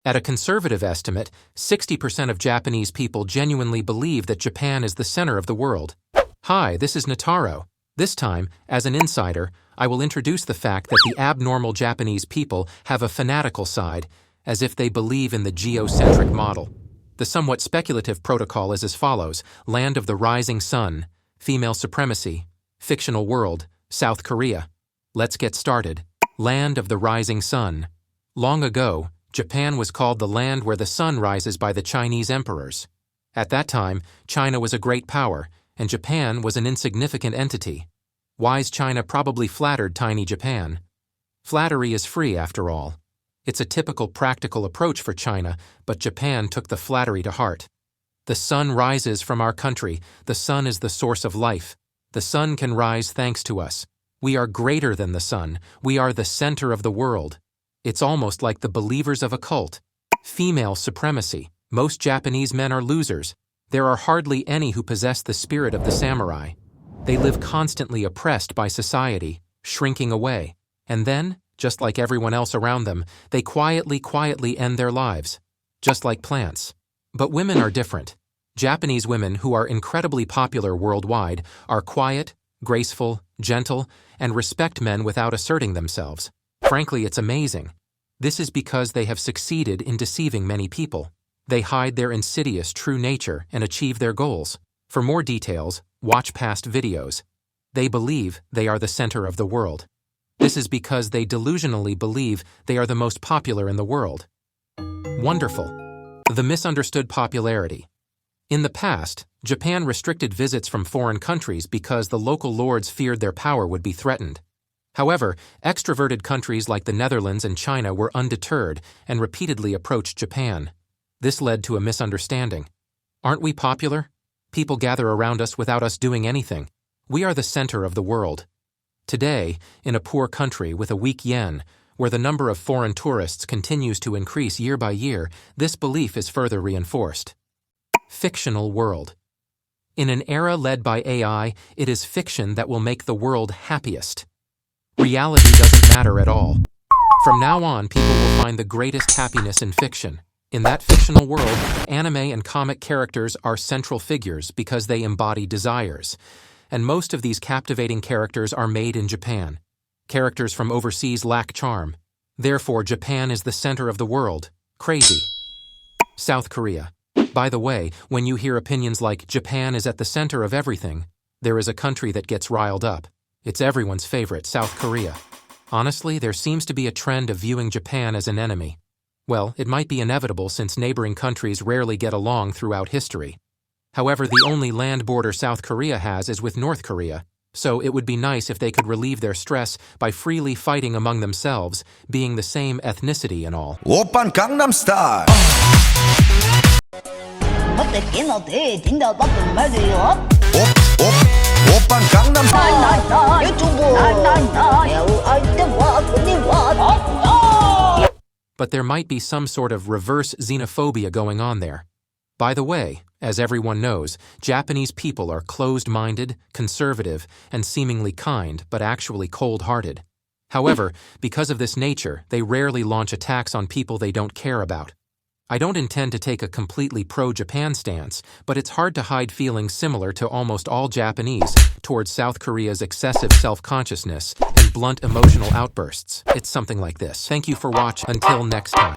At a conservative estimate, 60% of Japanese people genuinely believe that Japan is the center of the world. Hi, this is Nataro. This time, as an insider, I will introduce the fact that the abnormal Japanese people have a fanatical side, as if they believe in the geocentric model. The somewhat speculative protocol is as follows: Land of the Rising Sun, Female Supremacy, Fictional World, South Korea. Let's get started. Land of the Rising Sun. Long ago, Japan was called the land where the sun rises by the Chinese emperors. At that time, China was a great power, and Japan was an insignificant entity. Wise China probably flattered tiny Japan. Flattery is free, after all. It's a typical practical approach for China, but Japan took the flattery to heart. The sun rises from our country. The sun is the source of life. The sun can rise thanks to us. We are greater than the sun. We are the center of the world. It's almost like the believers of a cult. Female supremacy. Most Japanese men are losers. There are hardly any who possess the spirit of the samurai. They live constantly oppressed by society, shrinking away. And then, just like everyone else around them, they quietly end their lives. Just like plants. But women are different. Japanese women, who are incredibly popular worldwide, are quiet, graceful, gentle, and respect men without asserting themselves. Frankly, it's amazing. This is because they have succeeded in deceiving many people. They hide their insidious true nature and achieve their goals. For more details, watch past videos. They believe they are the center of the world. This is because they delusionally believe they are the most popular in the world. Wonderful. The misunderstood popularity. In the past, Japan restricted visits from foreign countries because the local lords feared their power would be threatened. However, extroverted countries like the Netherlands and China were undeterred and repeatedly approached Japan. This led to a misunderstanding. Aren't we popular? People gather around us without us doing anything. We are the center of the world. Today, in a poor country with a weak yen, where the number of foreign tourists continues to increase year by year, this belief is further reinforced. Fictional world. In an era led by AI, it is fiction that will make the world happiest. Reality doesn't matter at all. From now on, people will find the greatest happiness in fiction. In that fictional world, anime and comic characters are central figures because they embody desires. And most of these captivating characters are made in Japan. Characters from overseas lack charm. Therefore, Japan is the center of the world. Crazy. South Korea. By the way, when you hear opinions like Japan is at the center of everything, there is a country that gets riled up. It's everyone's favorite, South Korea. Honestly, there seems to be a trend of viewing Japan as an enemy. Well, it might be inevitable since neighboring countries rarely get along throughout history. However, the only land border South Korea has is with North Korea, so it would be nice if they could relieve their stress by freely fighting among themselves, being the same ethnicity and all. 오빤 강남 스타일. 오빤 강남 But there might be some sort of reverse xenophobia going on there. By the way, as everyone knows, Japanese people are closed-minded, conservative, and seemingly kind, but actually cold-hearted. However, because of this nature, they rarely launch attacks on people they don't care about. I don't intend to take a completely pro-Japan stance, but it's hard to hide feelings similar to almost all Japanese towards South Korea's excessive self-consciousness and blunt emotional outbursts. It's something like this. Thank you for watching. Until next time.